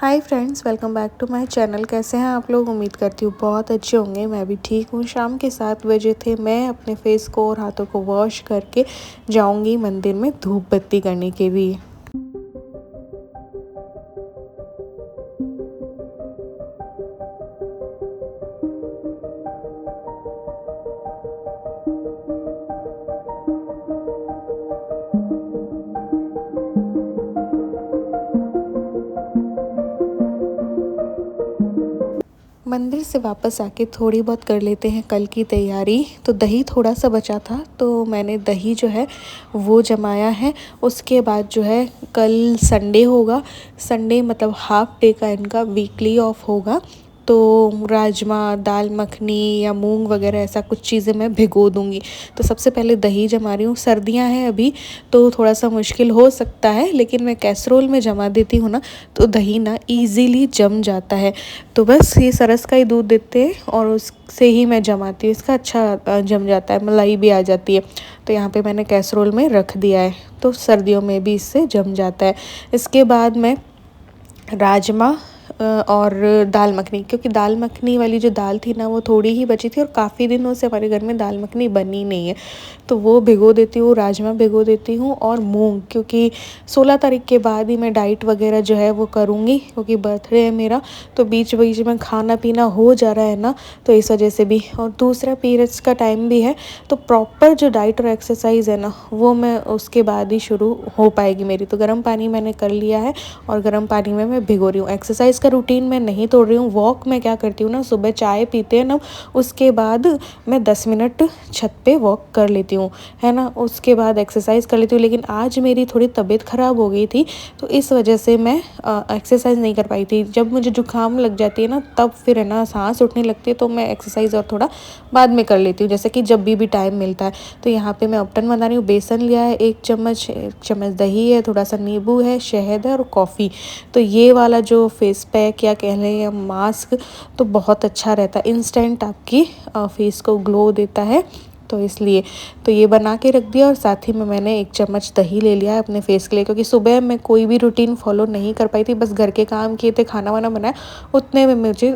Hi friends, welcome back to my channel. कैसे हैं आप लोग? उम्मीद करती हूँ बहुत अच्छे होंगे। मैं भी ठीक हूँ। शाम के 7 बजे थे। मैं अपने फेस को और हाथों को वॉश करके जाऊँगी मंदिर में धूप बत्ती करने के लिए। मंदिर से वापस आके थोड़ी बहुत कर लेते हैं कल की तैयारी। तो दही थोड़ा सा बचा था, तो मैंने दही जो है वो जमाया है। उसके बाद जो है कल संडे होगा। संडे मतलब हाफ डे का इनका वीकली ऑफ होगा। तो राजमा, दाल मखनी या मूंग वगैरह ऐसा कुछ चीज़ें मैं भिगो दूँगी। तो सबसे पहले दही जमा रही हूँ। सर्दियाँ हैं अभी, तो थोड़ा सा मुश्किल हो सकता है, लेकिन मैं कैसरोल में जमा देती हूँ ना, तो दही ना ईज़िली जम जाता है। तो बस ये सरस का ही दूध देते हैं और उससे ही मैं जमाती हूँ। इसका अच्छा जम जाता है, मलाई भी आ जाती है। तो यहाँ पे मैंने कैसरोल में रख दिया है, तो सर्दियों में भी इससे जम जाता है। इसके बाद मैं राजमा और दाल मखनी, क्योंकि दाल मखनी वाली जो दाल थी ना वो थोड़ी ही बची थी और काफ़ी दिनों से हमारे घर में दाल मखनी बनी नहीं है, तो वो भिगो देती हूँ। राजमा भिगो देती हूँ और मूंग, क्योंकि 16 तारीख के बाद ही मैं डाइट वगैरह जो है वो करूँगी, क्योंकि बर्थडे है मेरा। तो बीच बीच में खाना पीना हो जा रहा है ना, तो इस वजह से भी। और दूसरा पीरियड्स का टाइम भी है, तो प्रॉपर जो डाइट और एक्सरसाइज है ना वो मैं उसके बाद ही शुरू हो पाएगी मेरी। तो गर्म पानी मैंने कर लिया है और गर्म पानी में मैं भिगो रही हूँ। एक्सरसाइज का रूटीन मैं नहीं तोड़ रही हूँ। वॉक मैं क्या करती हूँ ना, सुबह चाय पीते हैं ना, उसके बाद मैं 10 मिनट छत पे वॉक कर लेती हूँ, है ना। उसके बाद एक्सरसाइज कर लेती हूँ। लेकिन आज मेरी थोड़ी तबीयत ख़राब हो गई थी, तो इस वजह से मैं एक्सरसाइज नहीं कर पाई थी। जब मुझे जुकाम लग जाती है ना, तब फिर है ना सांस उठने लगती है, तो मैं एक्सरसाइज और थोड़ा बाद में कर लेती हूँ, जैसे कि जब भी टाइम मिलता है। तो यहाँ पे मैं अपटन बना रही हूँ। बेसन लिया है 1 चम्मच, 1 चम्मच दही है, थोड़ा सा नींबू है, शहद है और कॉफ़ी। तो ये वाला जो फेस पैक या कह लें या मास्क, तो बहुत अच्छा रहता है। इंस्टेंट आपकी फेस को ग्लो देता है, तो इसलिए तो ये बना के रख दिया। और साथ ही में मैंने 1 चम्मच दही ले लिया है अपने फेस के लिए, क्योंकि सुबह मैं कोई भी रूटीन फॉलो नहीं कर पाई थी। बस घर के काम किए थे, खाना वाना बनाया, उतने में मुझे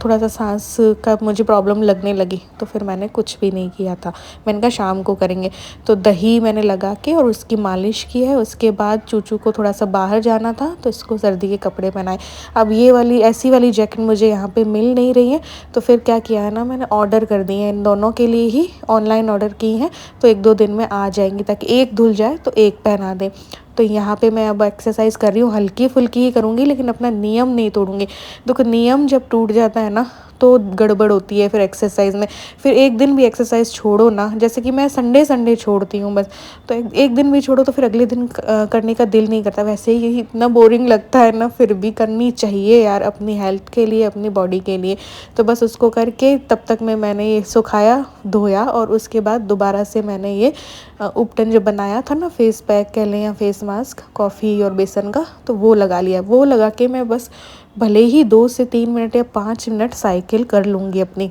थोड़ा सा सांस का मुझे प्रॉब्लम लगने लगी, तो फिर मैंने कुछ भी नहीं किया था। मैंने कहा शाम को करेंगे। तो दही मैंने लगा के और उसकी मालिश की है। उसके बाद चूचू को थोड़ा सा बाहर जाना था, तो इसको सर्दी के कपड़े पहनाए। अब ये वाली ऐसी वाली जैकेट मुझे यहाँ पे मिल नहीं रही है, तो फिर क्या किया है ना, मैंने ऑर्डर कर दी है। इन दोनों के लिए ही ऑनलाइन ऑर्डर की हैं, तो 1-2 दिन में आ जाएंगी, ताकि एक धुल जाए तो एक पहना दें। तो यहाँ पे मैं अब एक्सरसाइज कर रही हूँ, हल्की फुल्की ही करूँगी, लेकिन अपना नियम नहीं तोड़ूंगी। देखो, नियम जब टूट जाता है ना, तो गड़बड़ होती है फिर एक्सरसाइज में। फिर एक दिन भी एक्सरसाइज छोड़ो ना, जैसे कि मैं संडे छोड़ती हूँ बस, तो एक दिन भी छोड़ो तो फिर अगले दिन करने का दिल नहीं करता। वैसे ही इतना बोरिंग लगता है ना, फिर भी करनी चाहिए यार, अपनी हेल्थ के लिए, अपनी बॉडी के लिए। तो बस उसको करके तब तक मैंने ये सुखाया, धोया, और उसके बाद दोबारा से मैंने ये उपटन जो बनाया था ना, फेस पैक कह लें या फेस मास्क, कॉफ़ी और बेसन का, तो वो लगा लिया। वो लगा के मैं बस भले ही 2 से 3 मिनट या 5 मिनट साइकिल कर लूँगी अपनी।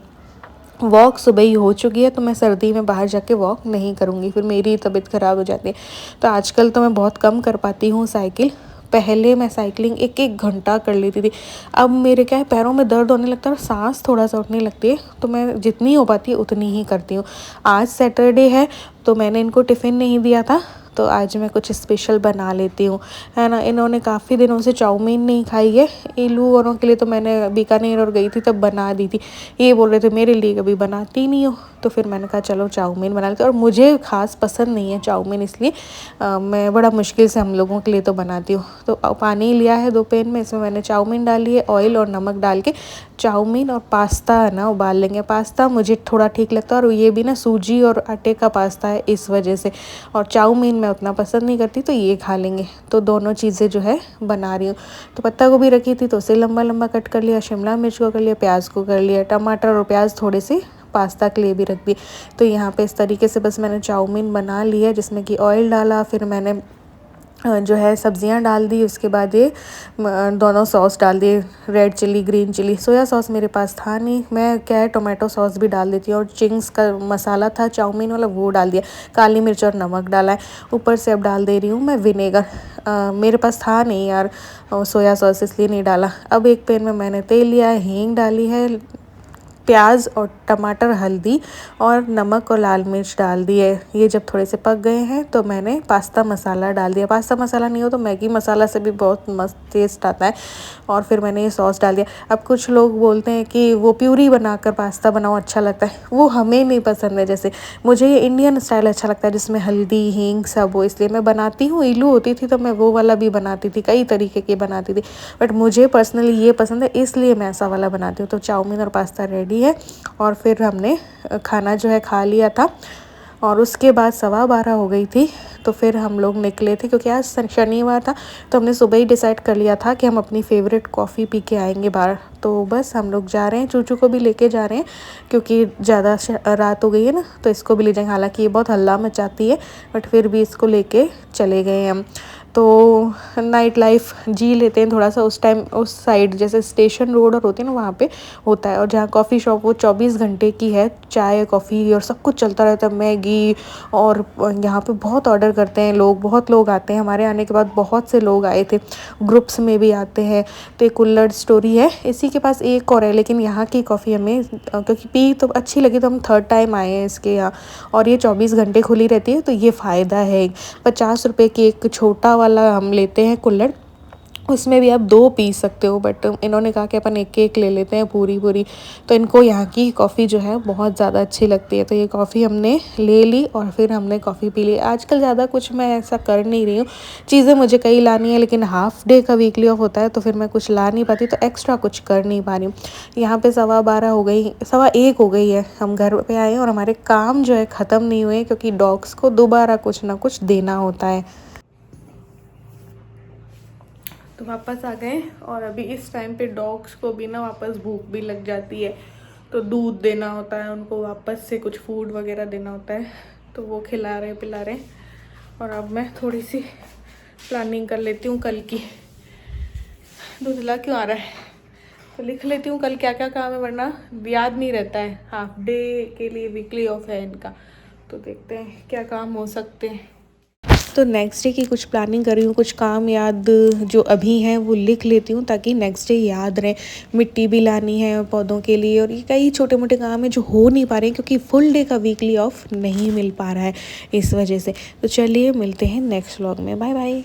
वॉक सुबह ही हो चुकी है, तो मैं सर्दी में बाहर जाके वॉक नहीं करूँगी, फिर मेरी तबीयत ख़राब हो जाती है। तो आजकल तो मैं बहुत कम कर पाती हूँ साइकिल। पहले मैं साइकिलिंग 1-1 घंटा कर लेती थी। अब मेरे क्या है, पैरों में दर्द होने लगता है और सांस थोड़ा सा उठने लगती है, तो मैं जितनी हो पाती है उतनी ही करती हूँ। आज सैटरडे है, तो मैंने इनको टिफ़िन नहीं दिया था, तो आज मैं कुछ स्पेशल बना लेती हूँ, है ना। इन्होंने काफ़ी दिनों से चाउमीन नहीं खाई है। इलू औरों के लिए तो मैंने बीकानेर और गई थी तब बना दी थी। ये बोल रहे थे मेरे लिए कभी बनाती नहीं हो, तो फिर मैंने कहा चलो चाउमीन बना लेते। और मुझे ख़ास पसंद नहीं है चाउमीन, इसलिए मैं बड़ा मुश्किल से हम लोगों के लिए तो बनाती हूँ। तो पानी लिया है 2 पैन में, इसमें मैंने चाउमीन डाली है। ऑयल और नमक डाल के चाउमीन और पास्ता है ना उबाल लेंगे। पास्ता मुझे थोड़ा ठीक लगता है, और ये भी ना सूजी और आटे का पास्ता है, इस वजह से। और चाउमीन मैं उतना पसंद नहीं करती, तो ये खा लेंगे। तो दोनों चीज़ें जो है बना रही हूँ। तो पत्ता गोभी रखी थी, तो उसे लंबा लंबा कट कर लिया। शिमला मिर्च को कर लिया, प्याज को कर लिया, टमाटर और प्याज थोड़े से पास्ता के लिए भी रख दी। तो यहाँ पे इस तरीके से बस मैंने चाउमीन बना लिया, जिसमें कि ऑयल डाला, फिर मैंने जो है सब्जियां डाल दी। उसके बाद ये दोनों सॉस डाल दिए, red chilli green chilli. Soya sauce मेरे पास था नहीं, मैं क्या है टोमेटो सॉस भी डाल देती हूँ, और चिंग्स का मसाला था चाउमीन वाला वो डाल दिया, काली मिर्च और नमक डाला है। ऊपर से अब डाल दे रही हूँ मैं विनेगर। मेरे पास था नहीं यार सोया सॉस, इसलिए नहीं डाला। अब एक पैन में मैंने तेल लिया है, हींग डाली है, प्याज और टमाटर, हल्दी और नमक और लाल मिर्च डाल दिए। ये जब थोड़े से पक गए हैं तो मैंने पास्ता मसाला डाल दिया। पास्ता मसाला नहीं हो तो मैगी मसाला से भी बहुत मस्त टेस्ट आता है। और फिर मैंने ये सॉस डाल दिया। अब कुछ लोग बोलते हैं कि वो प्यूरी बनाकर पास्ता बनाओ अच्छा लगता है, वो हमें नहीं पसंद है। जैसे मुझे ये इंडियन स्टाइल अच्छा लगता है जिसमें हल्दी हींग सब हो, इसलिए मैं बनाती हूँ। इलू होती थी तो मैं वो वाला भी बनाती थी, कई तरीके की बनाती थी, बट मुझे पर्सनली ये पसंद है इसलिए मैं ऐसा वाला बनाती हूँ। तो चाउमीन और पास्ता रेडी है। और फिर हमने खाना जो है खा लिया था, और उसके बाद 12:15 हो गई थी। तो फिर हम लोग निकले थे क्योंकि आज शनिवार था, तो हमने सुबह ही डिसाइड कर लिया था कि हम अपनी फ़ेवरेट कॉफ़ी पी के आएंगे बाहर। तो बस हम लोग जा रहे हैं, चूचू को भी लेके जा रहे हैं क्योंकि ज़्यादा रात हो गई है ना, तो इसको भी ले जाएंगे। हालांकि ये बहुत हल्ला मचाती है, बट फिर भी इसको लेके चले गए हम। तो नाइट लाइफ जी लेते हैं थोड़ा सा उस टाइम, उस साइड जैसे स्टेशन रोड और होती है ना वहाँ पे होता है। और जहाँ कॉफ़ी शॉप वो 24 घंटे की है, चाय कॉफ़ी और सब कुछ चलता रहता है, मैगी। और यहाँ पे बहुत ऑर्डर करते हैं लोग, बहुत लोग आते हैं। हमारे आने के बाद बहुत से लोग आए थे, ग्रुप्स में भी आते हैं। तो एक कुल्हड़ स्टोरी है, इसी के पास एक और है, लेकिन यहाँ की कॉफ़ी हमें क्योंकि पी तो अच्छी लगी तो हम थर्ड टाइम आए हैं इसके यहाँ। और ये 24 घंटे खुली रहती है, तो ये फ़ायदा है। 50 रुपये की एक छोटा वाला हम लेते हैं कुल्हड़, उसमें भी आप 2 पी सकते हो, बट इन्होंने कहा कि अपन एक ले लेते हैं पूरी। तो इनको यहाँ की कॉफ़ी जो है बहुत ज़्यादा अच्छी लगती है। तो ये कॉफ़ी हमने ले ली और फिर हमने कॉफ़ी पी ली। आजकल ज़्यादा कुछ मैं ऐसा कर नहीं रही हूँ, चीज़ें मुझे कई लानी है, लेकिन हाफ़ डे का वीकली ऑफ होता है तो फिर मैं कुछ ला नहीं पाती, तो एक्स्ट्रा कुछ कर नहीं पा रही हूँ। यहाँ पे 12:15 हो गई, 1:15 हो गई है, हम घर पे आए और हमारे काम जो है ख़त्म नहीं हुए क्योंकि डॉग्स को दोबारा कुछ ना कुछ देना होता है। तो वापस आ गए, और अभी इस टाइम पे डॉग्स को भी ना वापस भूख भी लग जाती है, तो दूध देना होता है उनको, वापस से कुछ फूड वगैरह देना होता है, तो वो खिला रहे पिला रहे। और अब मैं थोड़ी सी प्लानिंग कर लेती हूँ कल की। धुंधला क्यों आ रहा है, तो लिख लेती हूँ कल क्या क्या काम है, वरना याद नहीं रहता है। हाफ डे के लिए वीकली ऑफ है इनका, तो देखते हैं क्या काम हो सकते हैं। तो नेक्स्ट डे की कुछ प्लानिंग कर रही हूँ, कुछ काम याद जो अभी हैं वो लिख लेती हूँ ताकि नेक्स्ट डे याद रहे। मिट्टी भी लानी है पौधों के लिए, और ये कई छोटे मोटे काम हैं जो हो नहीं पा रहे हैं क्योंकि फुल डे का वीकली ऑफ नहीं मिल पा रहा है इस वजह से। तो चलिए मिलते हैं नेक्स्ट व्लॉग में, बाय बाय।